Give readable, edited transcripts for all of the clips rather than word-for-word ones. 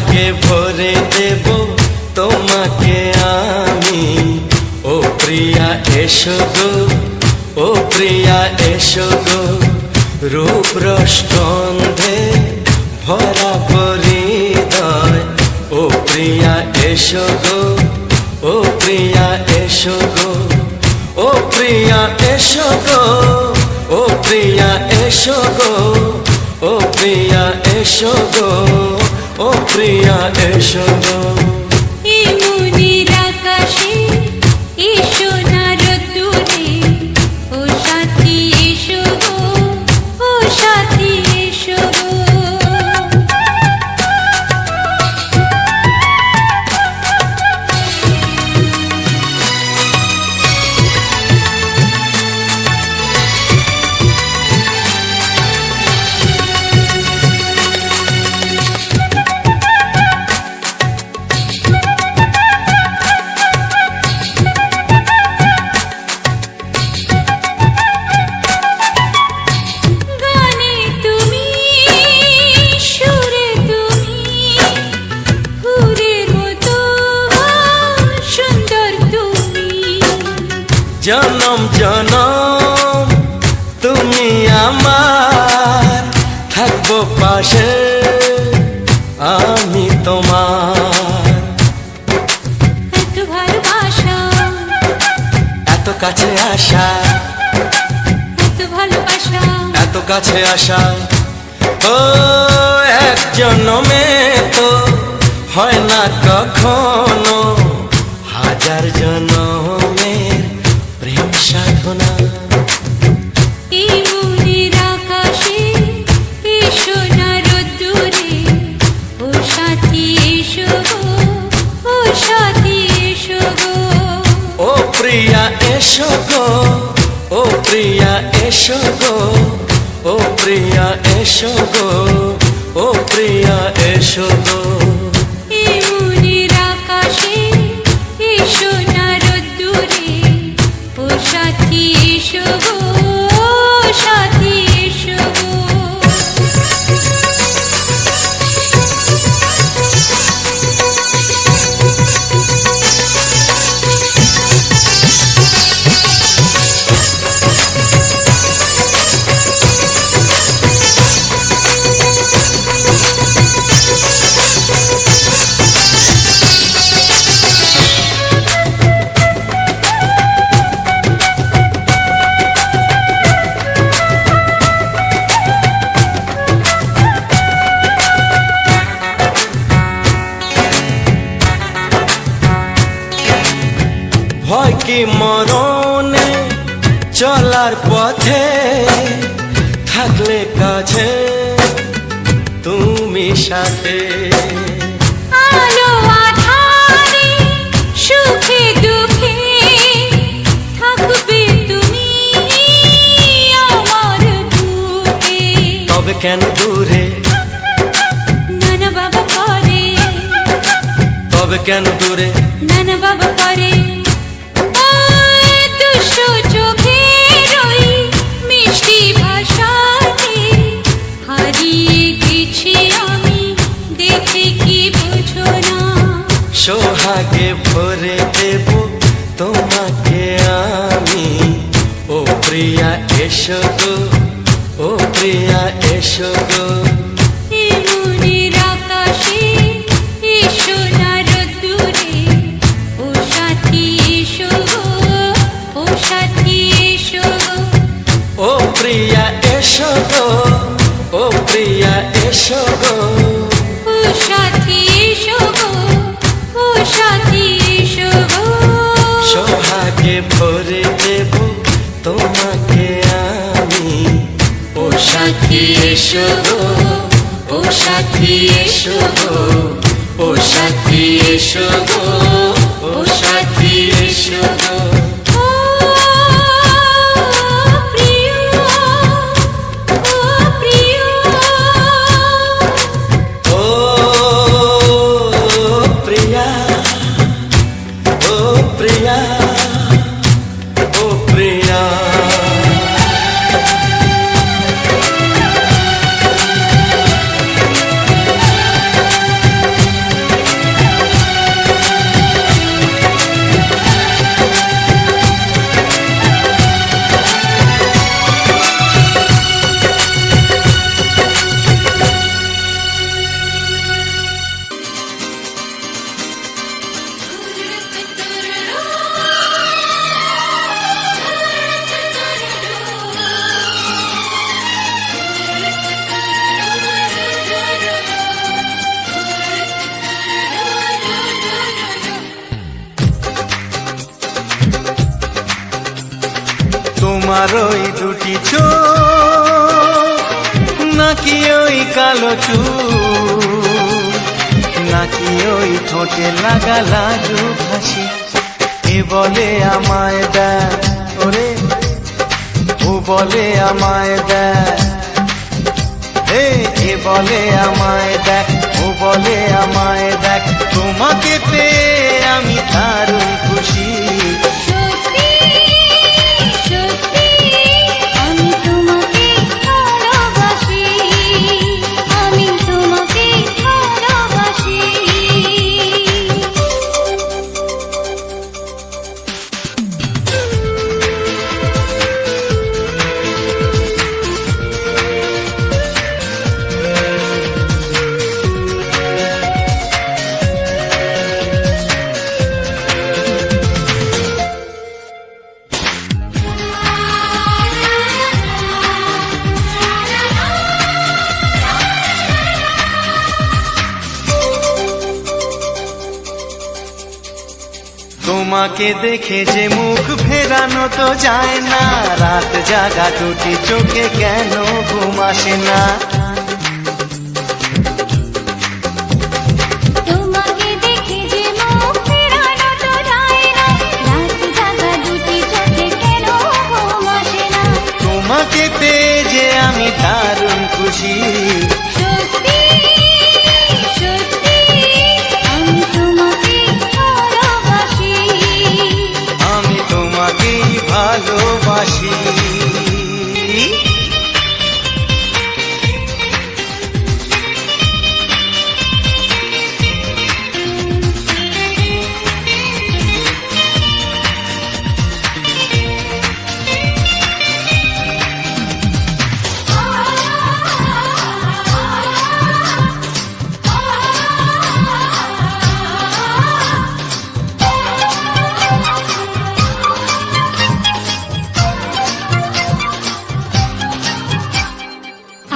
সোহাগে ভরে দেব তোমাকে আমি। ও প্রিয়া এসো গো, ও প্রিয়া এসো গো, রূপ রসগন্ধে ভরা হৃদয়। ও প্রিয়া এসো গো, ও প্রিয়া এসো গো, ও প্রিয়া এসো গো, ও প্রিয়া এসো গো, ও প্রিয়া এসো গো, ও প্রিয়া এসো গো। এই মনের আকাশে এসো না রোদ্দুরে, ও সাথী এসো গো, ও সাথী এসো গো। জনম জনম তুমি আমার, থাকবো পাশে আমি তোমার। এত ভালোবাসা, এত কাছে আসা, এত ভালোবাসা, এত কাছে আসা। ও এক জন্মে তো হয় না কখনো, হাজার জন্মের প্রেম সাধনা। এই মনের আকাশে এসো না রোদ্দুরে, ও সাথী এসো গো, ও সাথী এসো গো। ও প্রিয়া এসো গো, ও প্রিয়া এসো গো, ও প্রিয়া এসো গো, ও প্রিয়া এসো গো। এই মনের আকাশে এসো না রোদ্দুরে, ও সাথী এসো গো, ও সাথী এসো গো। ভয় কি মরণে চলার পথে, থাকলে কাছে তুমি সাথে। আলো আঁধারে সুখে দুঃখে থাকবে তুমি আমার বুকে। তবে কেন দূরে, নানা বাবা করে, তবে কেন দূরে, নানা বাবা করে। দুষ্ট চোখের ওই মিষ্টি ভাষাতে হারিয়ে গেছি আমি, দেখে কি বুঝো না। সোহাগে ভরে দেব তোমাকে আমি। ও প্রিয়া এসো গো, ও প্রিয়া এসো গো। এই মনের আকাশে এসো না রোদ্দুরে, ও সাথী এসো গো, ও সাথী এসো গো। ও প্রিয়া এসো গো, ও প্রিয়া এসো গো, ও সাথী এসো গো, ও সাথী এসো গো। সোহাগে ভরে দেব তোমাকে আমি। ও সাথী এসো গো, ও সাথী এসো গো, ও সাথী এসো গো, ও সাথী এসো গো। ও প্রিয়, ও প্রিয়, ও প্রিয়া, ও প্রিয়া, ও প্রিয়া। তোমার ওই দুটি চোখ নাকি ওই কালো চুল নাকি ওই ঠোঁটে লাগা লাজুক হাসি এ বলে আমায় দেখ ওরে ও বলে আমায় দেখ এ বলে আমায় দেখ ও বলে আমায় দেখ তোমাকে পেয়ে আমি দারুণ খুশি সত্যি সত্যি আমি তোমাকে ভালোবাসি আমি তোমাকে ভালোবাসি তোমাকে দেখে যে মুখ ফেরানো তো যায় না রাত জাগা দুটি চোখে কেন ঘুম আসে না তোমাকে দেখে যে মুখ ফেরানো তো যায় না রাত জাগা দুটি চোখে কেন ঘুম আসে না তোমাকে পেয়ে যে আমি দারুণ খুশি সত্যি সত্যি আমি তোমাকে ভালোবাসি আমি তোমাকেই ভালোবাসি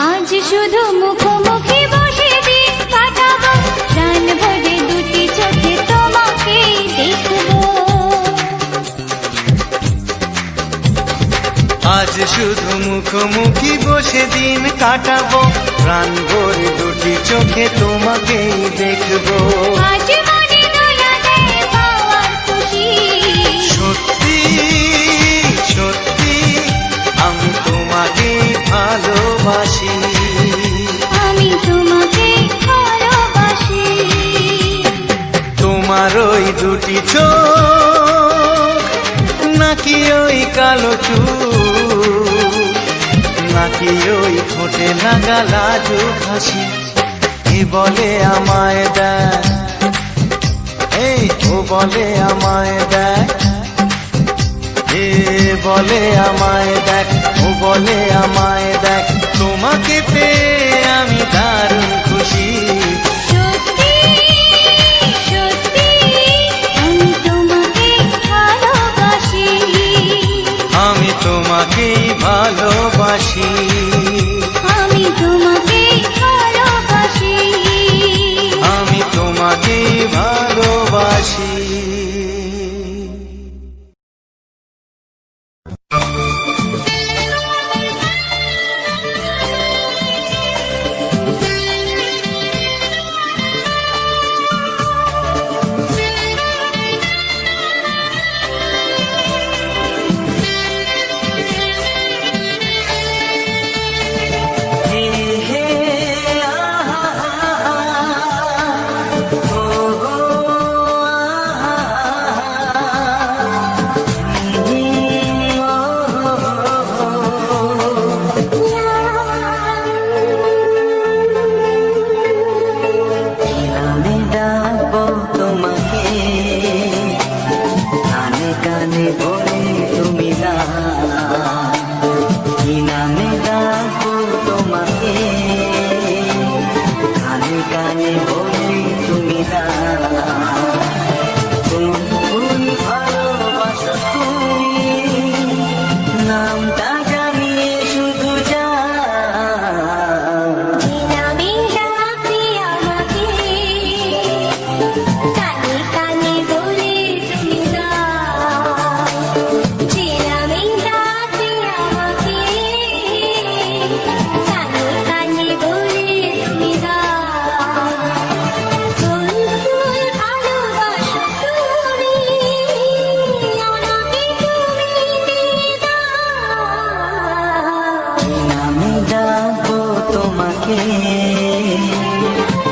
আজ শুধু মুখোমুখি বসে দিন কাটাবো প্রাণ ভরে দুটি চোখে তোমাকে দেখবো আজ শুধু মুখোমুখি বসে দিন কাটাবো প্রাণ ভরে দুটি চোখে তোমাকেই দেখবো আজ মনে দোলা দেয় পাওয়ার খুশি সত্যি সত্যি আমি তোমাকেই ভালোবাসি আমি তোমাকে ভালোবাসি তোমার ওই দুটি চোখ নাকি ওই কালো চুল নাকি ওই ঠোঁটে লাগা লাজুক হাসি এ বলে আমায় দেখ ও বলে আমায় দেখ এ বলে আমায় দেখ ও বলে আমায় দেখ তোমাকে পেয়ে আমি দারুণ খুশি সত্যি সত্যি আমি তোমাকে ভালোবাসি আমি তোমাকেই ভালোবাসি আমি তোমাকে ভালোবাসি আমি তোমাকেই ভালোবাসি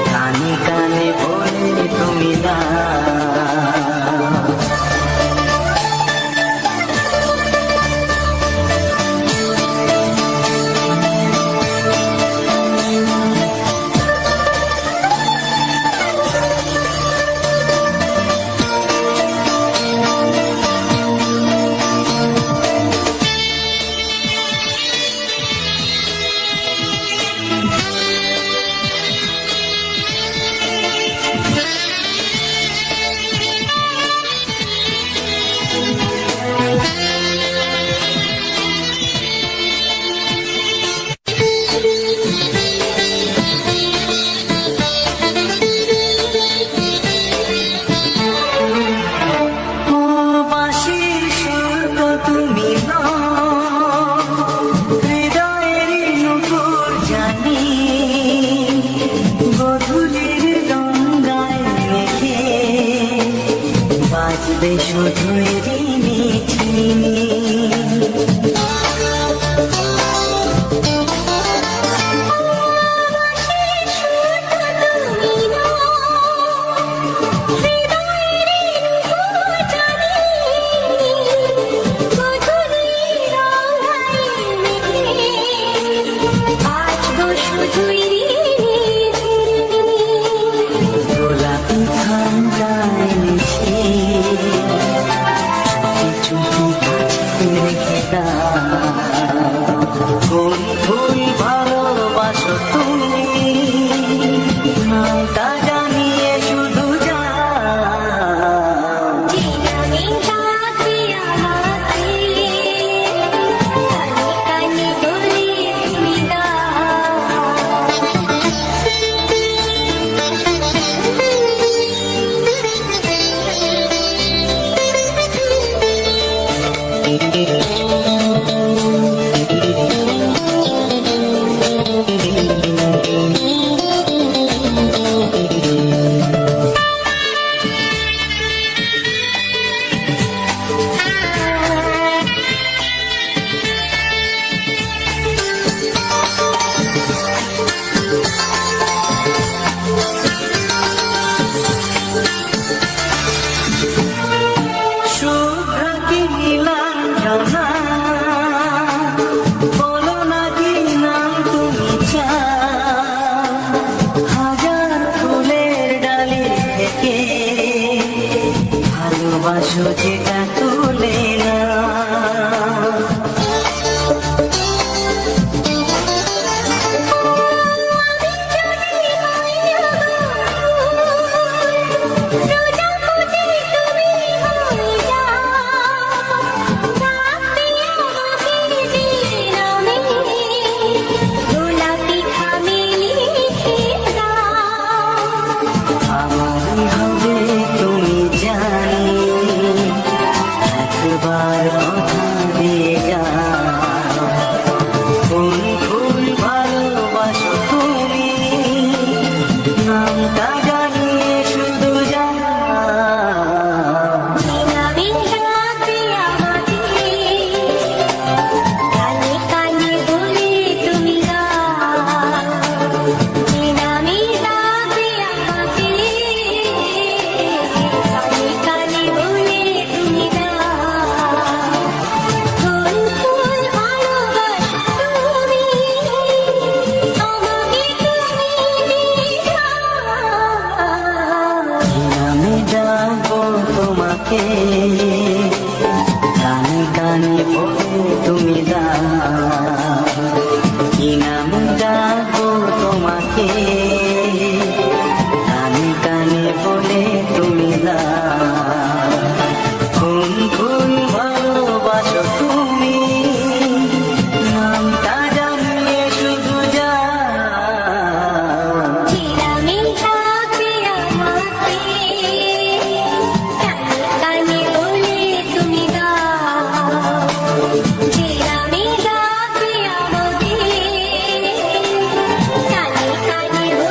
কানে কানে বলে তুমি দাও। শুধুই রিমিঝিমি গোলাপি ঠান্ডায় মিশে কোন ফুল ভালোবাসো তুমি নামটা জানিয়ে শুধু ভালোবাসো যেটা তুলে না আমারই হবে তুমি জানি একবার কথা দিয়ে যাও কোন ফুল ভালোবাসো তুমি নামটা জানিয়ে শুধু তোমাকে কানে কানে বলে তুমি কি নাম ডাকবো তোমাকে কানে কানে বলে তুমি কোন ফুল ভালোবাসো তুমি নামটা জানিয়ে শুধু কানে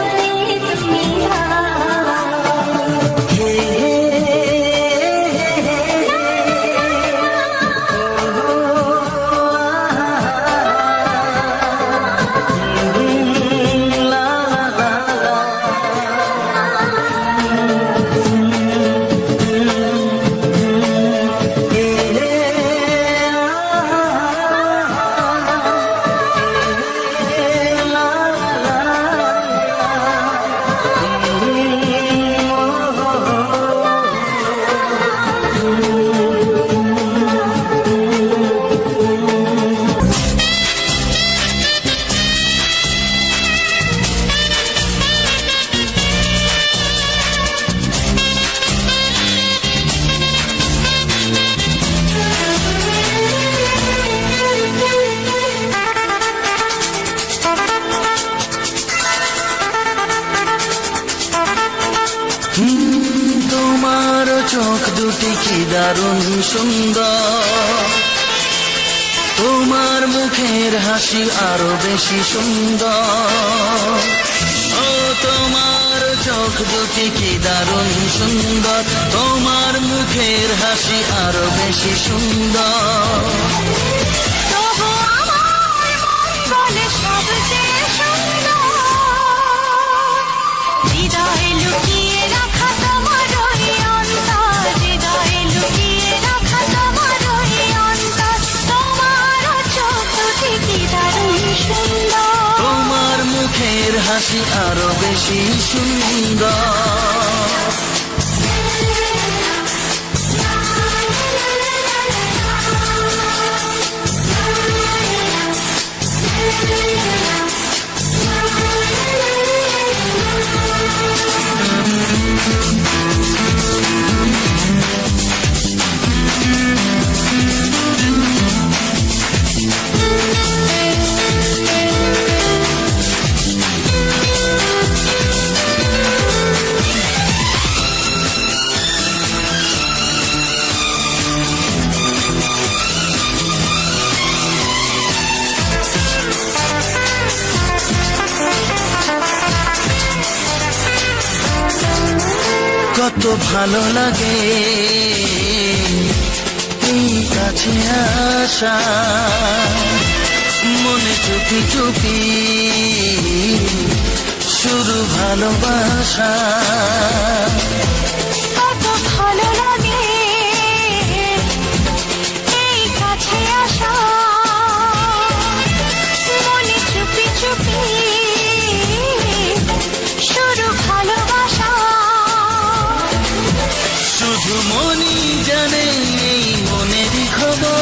চোখ দুটি কি দারুণ সুন্দর, তোমার মুখের হাসি আরো বেশি সুন্দর। ও তোমার চোখ দুটি কি দারুণ সুন্দর, তোমার মুখের হাসি আরো বেশি সুন্দর। তবু আমার মন বলে সবচেয়ে সুন্দর, হৃদয়ে লুকিয়ে রাখা তোমার ওই অন্তর, হৃদয়ে লুকিয়ে রাখা তোমার ওই অন্তর। তোমার চোখ দুটি কি দারুণ সুন্দর, তোমার মুখের হাসি আরো বেশি সুন্দর। কত ভালো লাগে এই কাছে আসা, মনে চুপি চুপি শুরু ভালোবাসা। কত ভালো লাগে এই কাছে আসা, মনে চুপি চুপি শুরু ভালোবাসা। শুধু মনই জানে এই মনেরই খবর,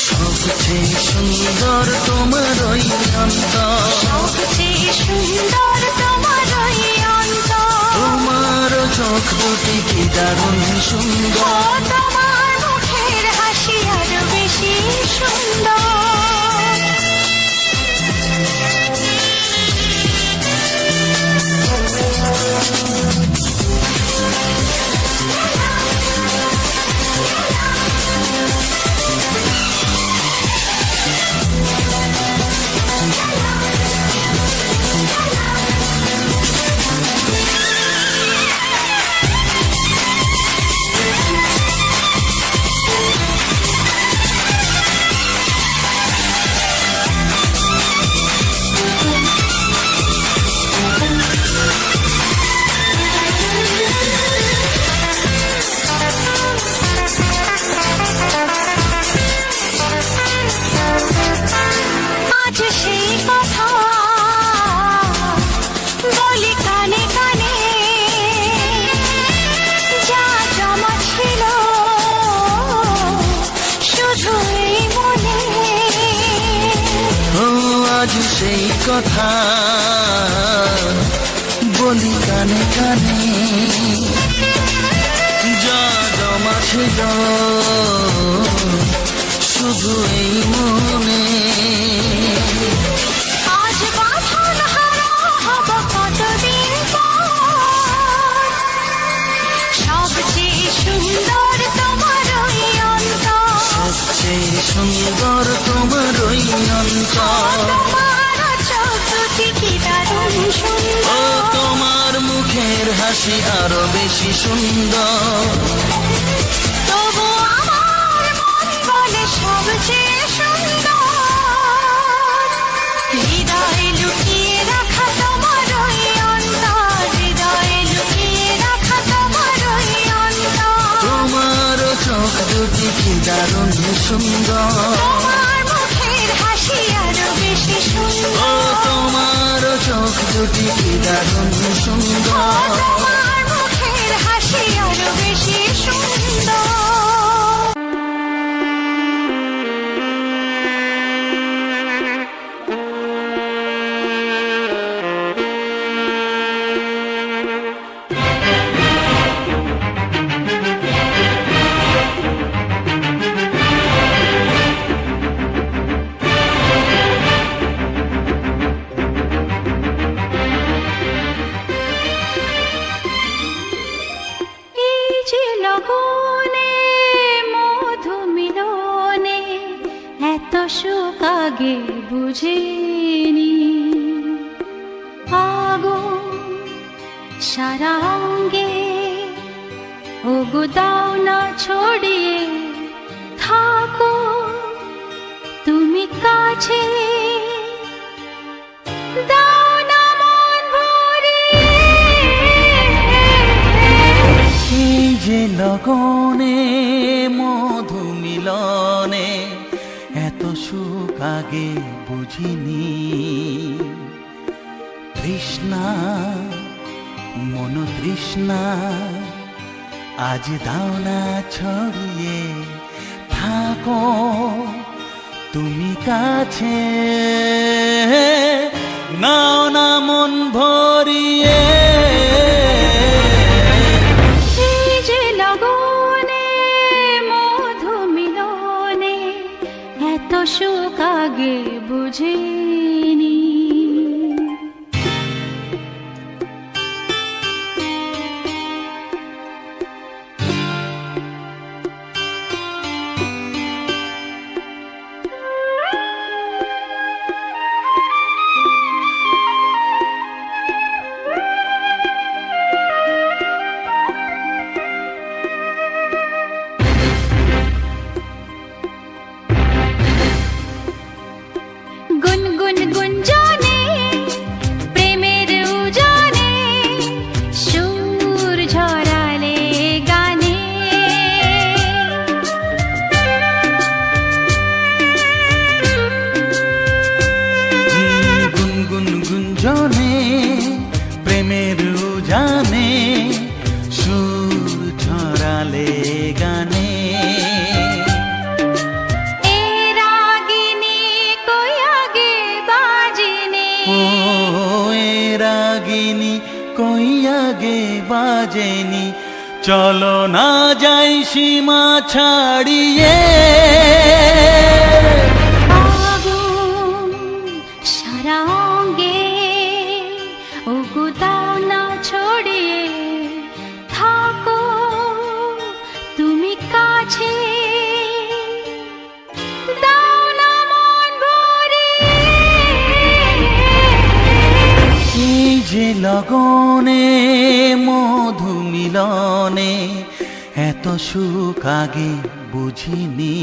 সবচেয়ে সুন্দর তোমার ওই অন্তর, সবচেয়ে সুন্দর তোমার ওই অন্তর। তোমার চোখ দুটি কি দারুণ ও সুন্দর, তোমার মুখের হাসি আরো বেশি সুন্দর। আজ সেই কথা বলি কানে কানে, যা জমা ছিল শুধু এই মনে। ও আজ সেই কথা বলি কানে কানে, যা জমা ছিল শুধু এই মনে। আজ বাঁধন হারা হব কতদিন পর, সবচেয়ে সুন্দর তোমার ওই অন্তর, সবচেয়ে সুন্দর তোমার ওই অন্তর। তোমার চোখ দুটি কি দারুণ ও সুন্দর। তোমার মুখের হাসি আরো বেশি সুন্দর, তবু আমার মন বলে সবচেয়ে সুন্দর, হৃদয়ে লুকিয়ে রাখা তোমার ওই অন্তর, হৃদয়ে লুকিয়ে রাখা তোমার ওই অন্তর। তোমার চোখ দুটি কি দারুণ সুন্দর, তোমার মুখের হাসি আরো বেশি ও সুন্দর। তোমার চোখ দুটি কি দারুণ সুন্দর। তোমার মুখের হাসি আরো বেশি সুন্দর। সারা অঙ্গে ওগো দাও না ছড়িয়ে থাকো তুমি কাছে দাও না মন ভরিয়ে। এই যে লগনে মধু মিলনে এত সুখ আগে বুঝিনি। তৃষ্ণা মন তৃষ্ণা আজ দাও না ছড়িয়ে থাকো তুমি কাছে নাও না মন ভরিয়ে। এই যে লগনে মধু মিলনে এত সুখ আগে বুঝিনি। গুনগুন গুঞ্জনে প্রেমের উজানে সুর ঝরালে গানে। গুনগুন গুঞ্জনে প্রেমের উজানে সুর ছড়ালে গানে। এ রাগিনী কই আগে বাজেনি। ও এ রাগিনী কই আগে বাজেনি চলো না যাই সীমা ছাড়িয়ে। আগুন সারা অঙ্গে ওগো দাও না ছড়িয়ে থাকো তুমি কাছে দাও না মন ভরিয়ে। এই যে লগনে মধু মিলনে এত সুখ আগে বুঝিনি।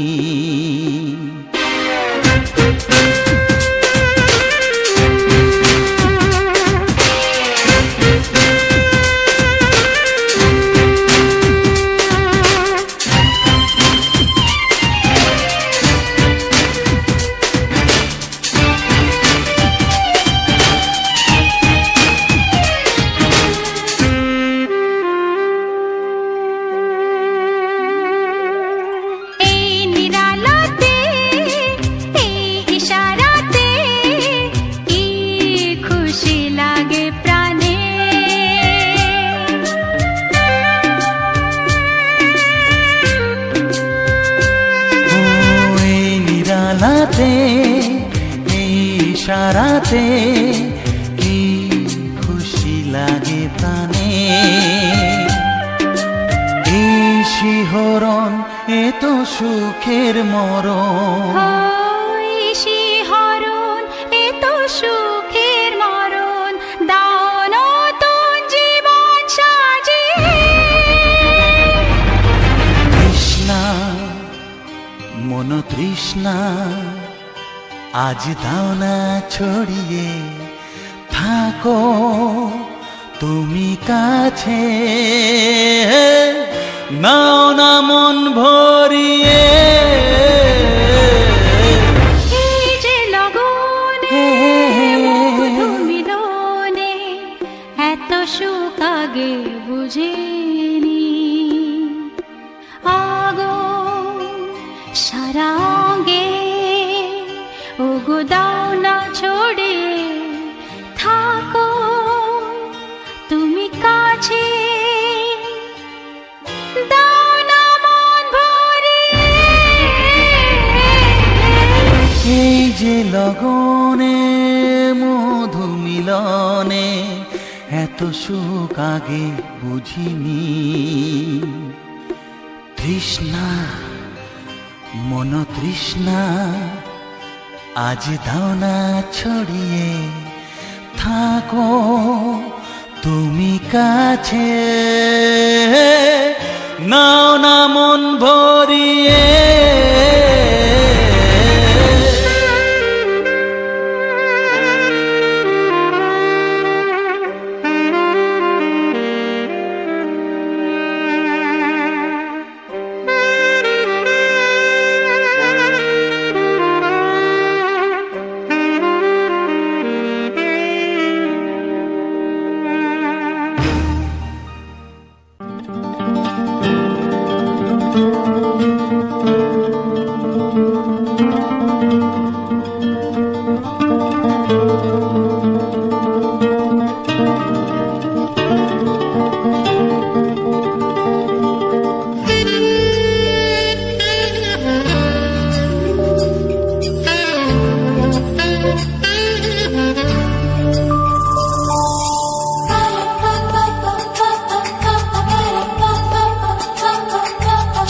এই নিরালাতে এই ইশারাতে কি খুশি লাগে প্রাণে। ও এই নিরালাতে এই ইশারাতে কি খুশি লাগে প্রাণে। এই শিহরণ এ তো সুখের মরণ। ওই শিহরণ এ তো সুখের মরণ দাও নতুন জীবন সাজিয়ে। তৃষ্ণা মন তৃষ্ণা আজ দাও না ছড়িয়ে থাকো তুমি কাছে নাও না মন ভরিয়ে। এই যে লগনে মধু মিলনে এত সুখ আগে বুঝিনি। আগুন সারা অঙ্গে ওগো দাও না ছড়িয়ে থাকো তুমি কাছে দাও না মন ভরিয়ে। এই যে লগনে মধু মিলনে এত সুখ আগে বুঝিনি। তৃষ্ণা মন তৃষ্ণা আজ দাও না ছড়িয়ে থাকো তুমি কাছে নাও না মন ভরিয়ে,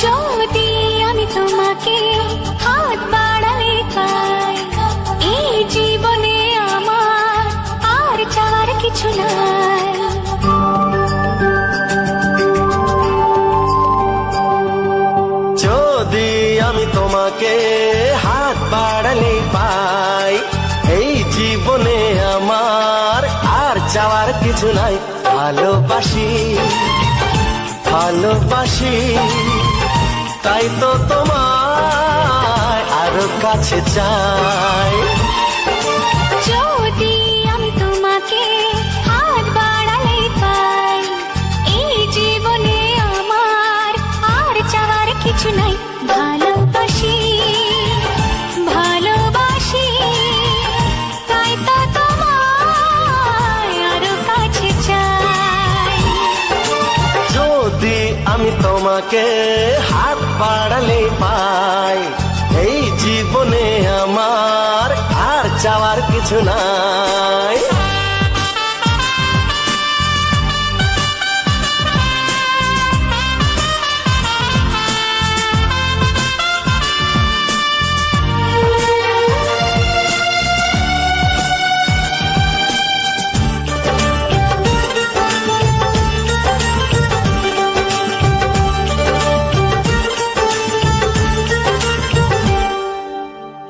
যদি আমি তোমাকে হাত বাড়ালে পাই, এই জীবনে আমার আর চাওয়ার কিছু নাই। যদি আমি তোমাকে হাত বাড়ালে পাই, এই জীবনে আমার আর চাওয়ার কিছু নাই। ভালোবাসি ভালোবাসি তাই তো তোমায় আরো কাছে চাই। যদি আমি তোমাকে হাত বাড়ালে পাই, এই জীবনে আমার আর চাওয়ার কিছু নাই। ভালোবাসি ভালোবাসি তাই তো তোমায় আরো কাছে চাই। যদি আমি তোমাকে হাত বাড়ালে পাই, এই জীবনে আমার আর চাওয়ার কিছু নাই।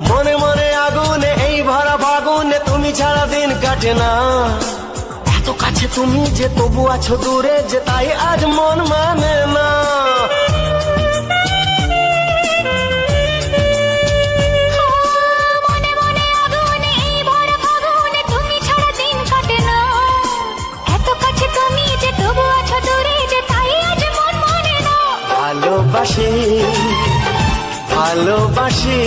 মনে মনে আগুনে এই ভরা ফাগুনে তুমি ছাড়া দিন কাটে না। এত কাছে তুমি যে তবু আছো দূরে, যে তাই আজ মন মানে না। মনে মনে আগুনে এই ভরা ফাগুনে তুমি ছাড়া দিন কাটে না। এত কাছে তুমি যে তবু আছো দূরে, যে তাই আজ মন মানে না। ভালোবাসি ভালোবাসি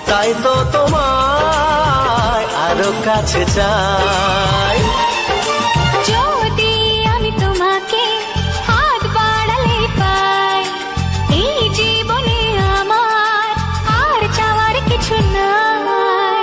তাই তো তোমায় আরো কাছে চাই। যদি আমি তোমাকে হাত বাড়ালে পাই, এই জীবনে আমার আর চাওয়ার কিছু নাই।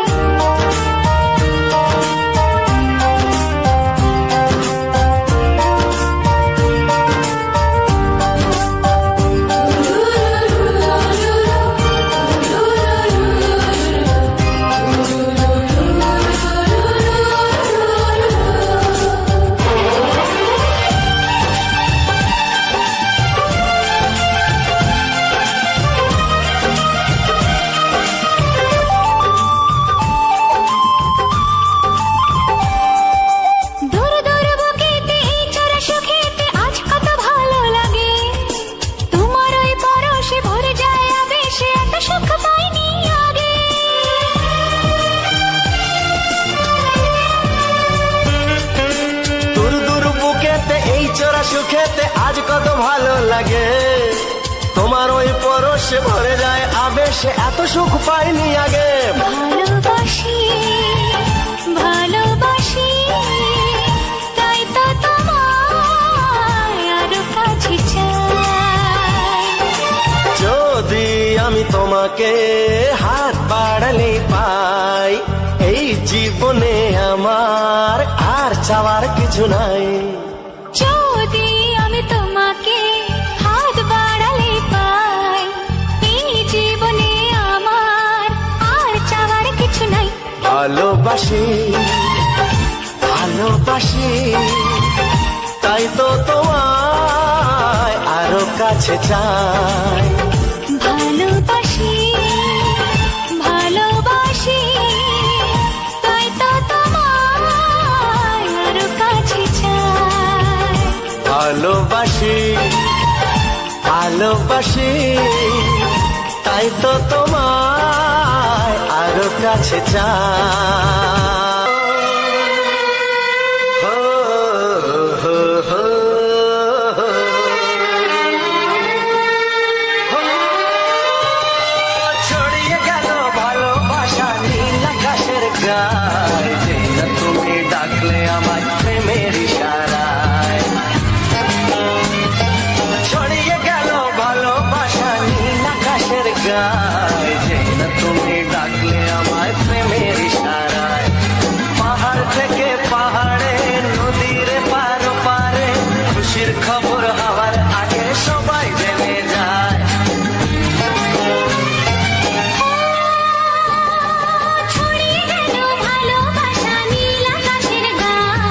দূর দূর বুকেতে এই চোরা সুখেতে আজ কত ভালো লাগে। তোমার ওই পরশে ভরে যায় আবেশে, এত সুখ পাইনি আগে। দূর দূর বুকেতে এই চোরা সুখেতে আজ কত ভালো লাগে। তোমার ওই পরশে ভরে যায় আবেশে, এত সুখ পাইনি আগে। ভালোবাসি ভালোবাসি তাই তো তোমায় আরো কাছে চাই। যদি আমি তোমাকে হাত বাড়ালে পাই, এই জীবনে আমার আর চাওয়ার কিছু নাই। যদি আমি তোমাকে হাত বাড়ালে পাই, এই জীবনে আমার আর চাওয়ার কিছু নাই। ভালোবাসি ভালোবাসি তাই তো তোমায় আরো কাছে চাই ভালোবাসি ভালোবাসি তাই তো তোমায় আরো কাছে চাই ভালোবাসি ভালোবাসি তাই তো তোমায় আরো কাছে চাই হো, হো, হো, হো। ছড়িয়ে গেল ভালোবাসা নীল আকাশের গায়ে যেন তুমি ডাকলে আমার প্রেমের ইশারায় ছড়িয়ে গেল ভালোবাসা নীল আকাশের গায়ে যেন তুমি ডাকলে আমার প্রেমের ইশারায় পাহাড় থেকে পাহাড়ে নদীর পার পারে খুশির খবর হওয়ার আগে সবাই জেনে যায় ছড়িয়ে গেল ভালোবাসা নীল আকাশের গায়ে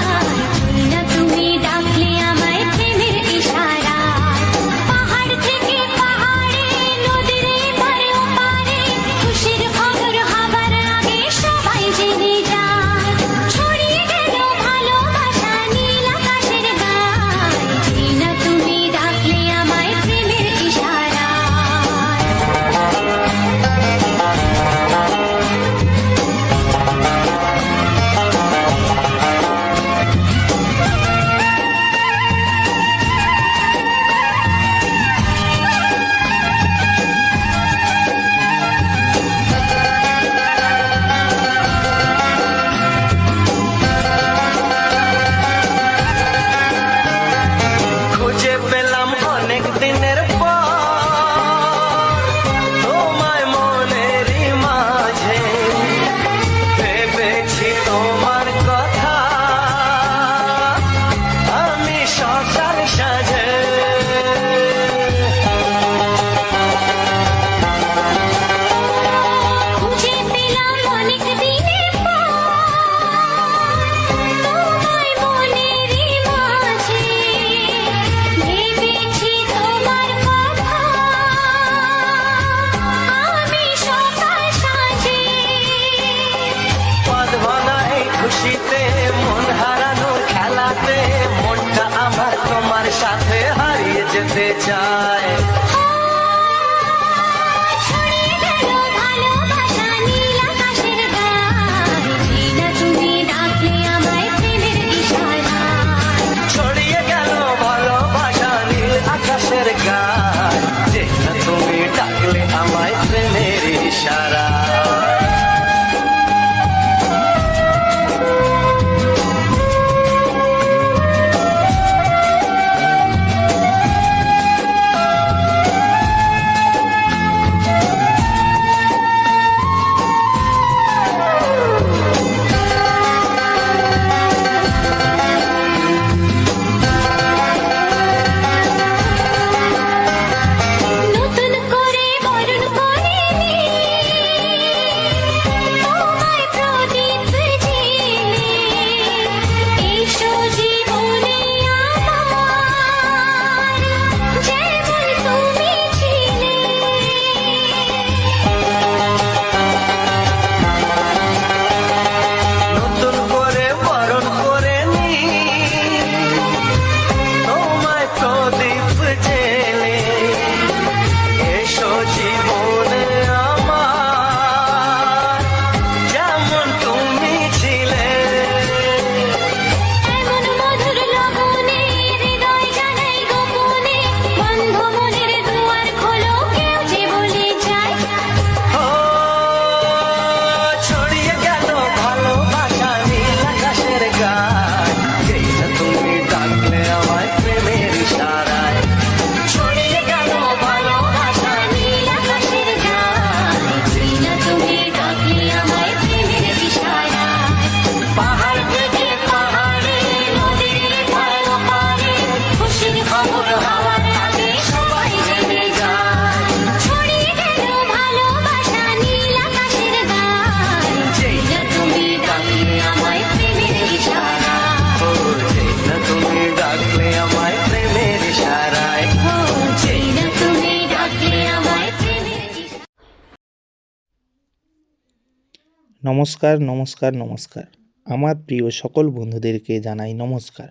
নমস্কার নমস্কার নমস্কার আমার প্রিয় সকল বন্ধুদেরকে জানাই নমস্কার।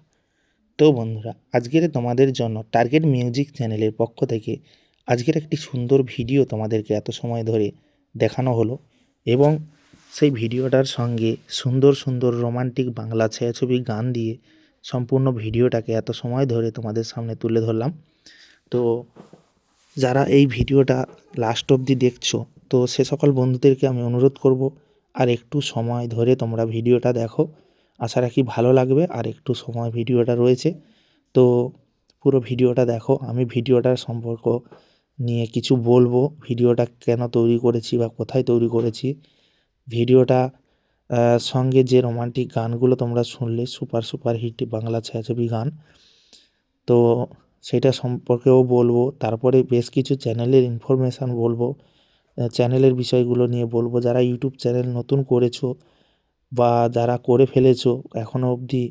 তো বন্ধুরা, আজকের তোমাদের জন্য টার্গেট মিউজিক চ্যানেলের পক্ষ থেকে আজকের একটি সুন্দর ভিডিও তোমাদেরকে এত সময় ধরে দেখানো হলো এবং সেই ভিডিওটার সঙ্গে সুন্দর সুন্দর রোমান্টিক বাংলা ছায়াছবি গান দিয়ে সম্পূর্ণ ভিডিওটাকে এত সময় ধরে তোমাদের সামনে তুলে ধরলাম। তো যারা এই ভিডিওটা লাস্ট অবধি দেখছো, তো সে সকল বন্ধুদেরকে আমি অনুরোধ করব আর একটু সময় ধরে তোমরা ভিডিওটা দেখো। আশা রাখি ভালো লাগবে। আর একটু সময় ভিডিওটা রয়েছে, তো পুরো ভিডিওটা দেখো। আমি ভিডিওটার সম্পর্ক নিয়ে কিছু বলবো, ভিডিওটা কেন তৈরি করেছি বা কোথায় তৈরি করেছি। ভিডিওটা সঙ্গে যে রোমান্টিক গানগুলো তোমরা শুনলে, সুপার সুপার হিট বাংলা ছায়াছবি গান, তো সেটা সম্পর্কেও বলবো। তারপরে বেশ কিছু চ্যানেলের ইনফরমেশান বলবো, চ্যানেলের বিষয়গুলো নিয়ে বলবো। যারা ইউটিউব চ্যানেল নতুন করেছো বা যারা করে ফেলেছো এখনও অবধি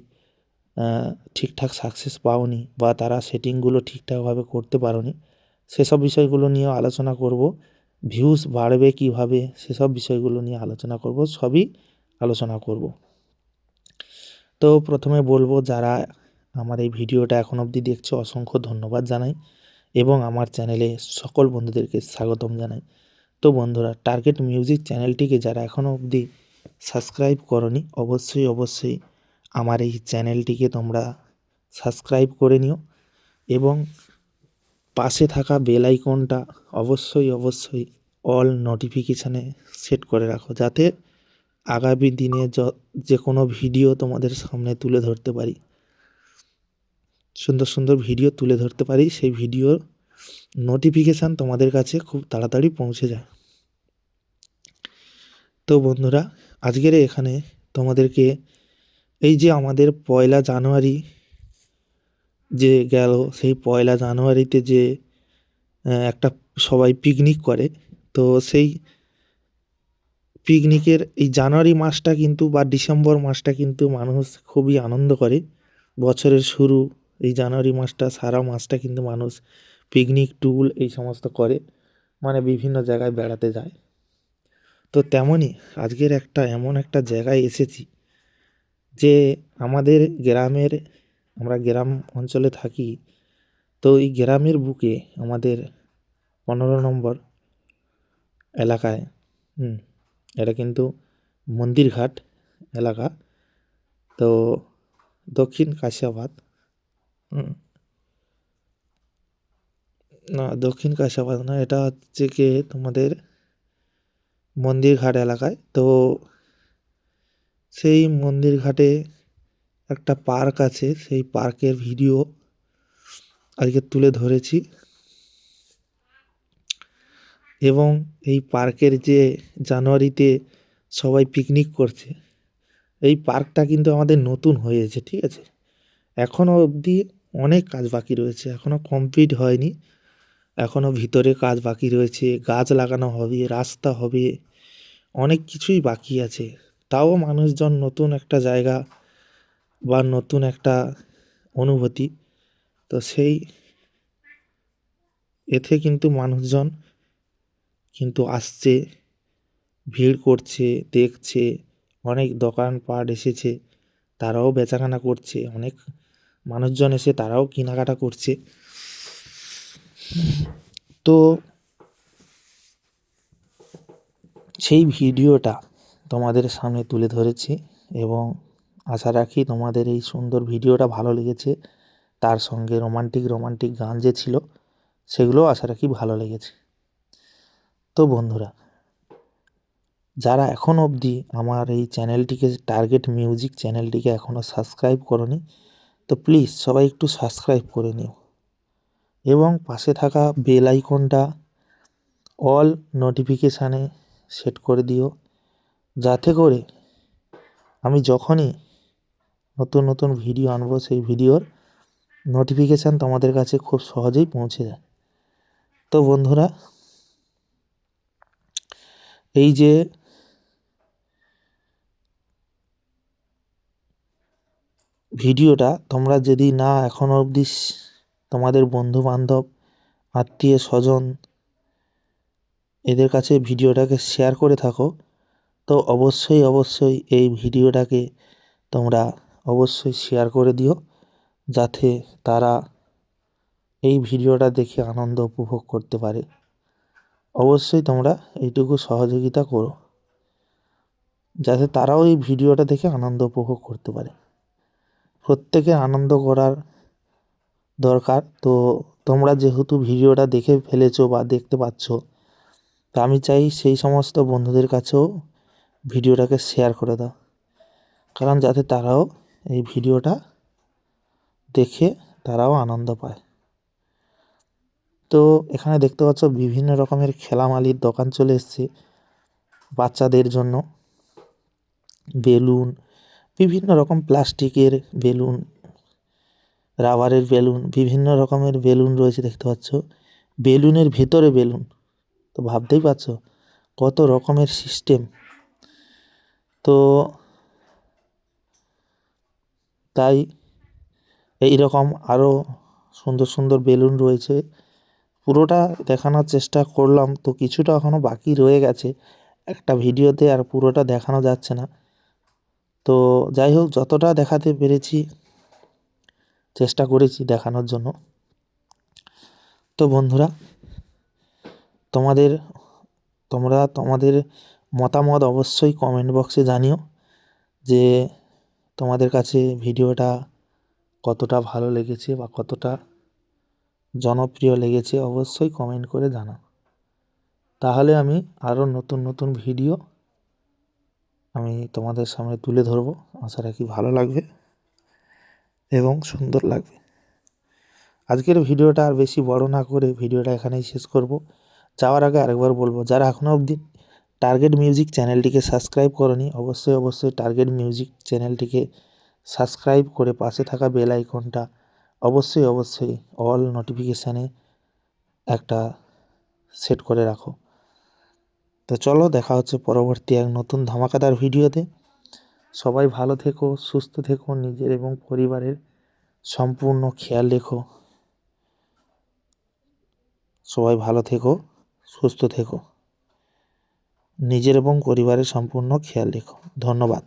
ঠিকঠাক সাকসেস পাওনি বা তারা সেটিংগুলো ঠিকঠাকভাবে করতে পারোনি, সেসব বিষয়গুলো নিয়েও আলোচনা করব। ভিউজ বাড়বে কীভাবে সেসব বিষয়গুলো নিয়ে আলোচনা করব, সবই আলোচনা করব। তো প্রথমে বলবো, যারা আমার এই ভিডিওটা এখন অবধি দেখছো অসংখ্য ধন্যবাদ জানাই এবং আমার চ্যানেলে সকল বন্ধুদেরকে স্বাগতম জানাই। তো বন্ধুরা, টার্গেট মিউজিক চ্যানেলটিকে যারা এখনও অবধি সাবস্ক্রাইব করনি, অবশ্যই অবশ্যই আমার এই চ্যানেলটিকে তোমরা সাবস্ক্রাইব করে নিও এবং পাশে থাকা বেল আইকনটা অবশ্যই অবশ্যই অল নোটিফিকেশানে সেট করে রাখো, যাতে আগামী দিনে যে কোনো ভিডিও তোমাদের সামনে তুলে ধরতে পারি, সুন্দর সুন্দর ভিডিও তুলে ধরতে পারি, সেই ভিডিওর নোটিফিকেশান তোমাদের কাছে খুব তাড়াতাড়ি পৌঁছে যায়। তো বন্ধুরা, আজকের এখানে তোমাদেরকে এই যে আমাদের 1 জানুয়ারি যে গেল, সেই 1 জানুয়ারিতে যে একটা সবাই পিকনিক করে, তো সেই পিকনিকের এই জানুয়ারি মাসটা কিন্তু বা ডিসেম্বর মাসটা কিন্তু মানুষ খুবই আনন্দ করে। বছরের শুরু এই জানুয়ারি মাসটা, সারা মাসটা কিন্তু মানুষ পিকনিক ট্যুর এই সমস্ত করে, মানে বিভিন্ন জায়গায় বেড়াতে যায়। তো তেমনই আজকের এমন একটা জায়গায় এসেছি যে আমাদের গ্রামের, আমরা গ্রাম অঞ্চলে থাকি, তো এই গ্রামের বুকে আমাদের 15 নম্বর এলাকায়, এটা কিন্তু মন্দিরঘাট এলাকা, তো দক্ষিণ কাশিয়াবাদ, না দক্ষিণ কাশিয়াবাদ না, এটা হচ্ছে কি তোমাদের মন্দিরঘাট এলাকায়। তো সেই মন্দিরঘাটে একটা পার্ক আছে, সেই পার্কের ভিডিও আজকে তুলে ধরেছি এবং এই পার্কের যে জানুয়ারিতে সবাই পিকনিক করছে, এই পার্কটা কিন্তু আমাদের নতুন হয়েছে, ঠিক আছে। এখনও অবধি অনেক কাজ বাকি রয়েছে, এখনও কমপ্লিট হয়নি, এখনও ভিতরে কাজ বাকি রয়েছে, গাছ লাগানো হবে, রাস্তা হবে, অনেক কিছুই বাকি আছে। তাও মানুষজন নতুন একটা জায়গা বা নতুন একটা অনুভূতি, তো সেই এতে কিন্তু মানুষজন কিন্তু আসছে, ভিড় করছে, দেখছে, অনেক দোকানপাট এসেছে, তারাও বেচাকেনা করছে, অনেক মানুষজন এসে তারাও কেনাকাটা করছে। তো সেই ভিডিওটা তোমাদের সামনে তুলে ধরেছি এবং আশা রাখি তোমাদের এই সুন্দর ভিডিওটা ভালো লেগেছে। তার সঙ্গে রোমান্টিক রোমান্টিক গান যে ছিল সেগুলোও আশা রাখি ভালো লেগেছে। তো বন্ধুরা, যারা এখন অবধি আমার এই চ্যানেলটিকে, টার্গেট মিউজিক চ্যানেলটিকে এখনও সাবস্ক্রাইব করোনি, তো প্লিজ সবাই একটু সাবস্ক্রাইব করে নিও এবং পাশে থাকা বেল আইকনটা অল নোটিফিকেশানে সেট করে দিও, যাতে করে আমি যখনই নতুন নতুন ভিডিও আনবো সেই ভিডিওর নোটিফিকেশান তোমাদের কাছে খুব সহজেই পৌঁছে যায়। তো বন্ধুরা, এই যে ভিডিওটা তোমরা যদি না এখনও অবধি তোমাদের বন্ধুবান্ধব, আত্মীয় স্বজন এদের কাছে ভিডিওটাকে শেয়ার করে থাকো, তো অবশ্যই এই ভিডিওটাকে তোমরা অবশ্যই শেয়ার করে দিও, যাতে তারা এই ভিডিওটা দেখে আনন্দ উপভোগ করতে পারে। অবশ্যই তোমরা এইটুকু সহযোগিতা করো, যাতে তারাও এই ভিডিওটা দেখে আনন্দ উপভোগ করতে পারে। প্রত্যেকে আনন্দ করার দরকার। তো তোমরা যেহেতু ভিডিওটা দেখে ফেলেছো বা দেখতে পাচ্ছ, তো আমি চাই সেই সমস্ত বন্ধুদের কাছেও ভিডিওটাকে শেয়ার করে দাও, কারণ যাতে তারাও এই ভিডিওটা দেখে তারাও আনন্দ পায়। তো এখানে দেখতে পাচ্ছ বিভিন্ন রকমের খেলামালির দোকান চলে এসেছে বাচ্চাদের জন্য। বেলুন, বিভিন্ন রকম প্লাস্টিকের বেলুন, রাবারের বেলুন, বিভিন্ন রকমের বেলুন রয়েছে দেখতে পাচ্ছ। বেলুনের ভেতরে বেলুন, তো ভাবতেই পারছো কত রকমের সিস্টেম। তো তাই এই রকম আরও সুন্দর সুন্দর বেলুন রয়েছে। পুরোটা দেখানোর চেষ্টা করলাম, তো কিছুটা এখনও বাকি রয়ে গেছে একটা ভিডিওতে, আর পুরোটা দেখানো যাচ্ছে না। তো যাই হোক, যতটা দেখাতে পেরেছি চেষ্টা করেছি দেখানোর জন্য। তো বন্ধুরা, তোমাদের মতামত অবশ্যই কমেন্ট বক্সে জানিও, যে তোমাদের কাছে ভিডিওটা কতটা ভালো লেগেছে বা কতটা জনপ্রিয় লেগেছে, অবশ্যই কমেন্ট করে জানাও। তাহলে আমি আরও নতুন নতুন ভিডিও আমি তোমাদের সামনে তুলে ধরবো। আশা রাখি ভালো লাগবে এবং সুন্দর লাগবে। আজকের ভিডিওটা আর বেশি বড় না করে ভিডিওটা এখানেই শেষ করব। যাওয়ার আগে আরেকবার বলবো, যারা এখনও অবধি টার্গেট মিউজিক চ্যানেলটিকে সাবস্ক্রাইব করনি, অবশ্যই টার্গেট মিউজিক চ্যানেলটিকে সাবস্ক্রাইব করে পাশে থাকা বেল আইকনটা অবশ্যই অল নোটিফিকেশানে একটা সেট করে রাখো। তো চলো, দেখা হচ্ছে পরবর্তী এক নতুন ধামাকাদার ভিডিওতে। সবাই ভালো থেকো, সুস্থ থেকো, নিজের এবং পরিবারের সম্পূর্ণ খেয়াল রেখো। সবাই ভালো থেকো, সুস্থ থেকো, নিজের এবং পরিবারের সম্পূর্ণ খেয়াল রেখো। ধন্যবাদ।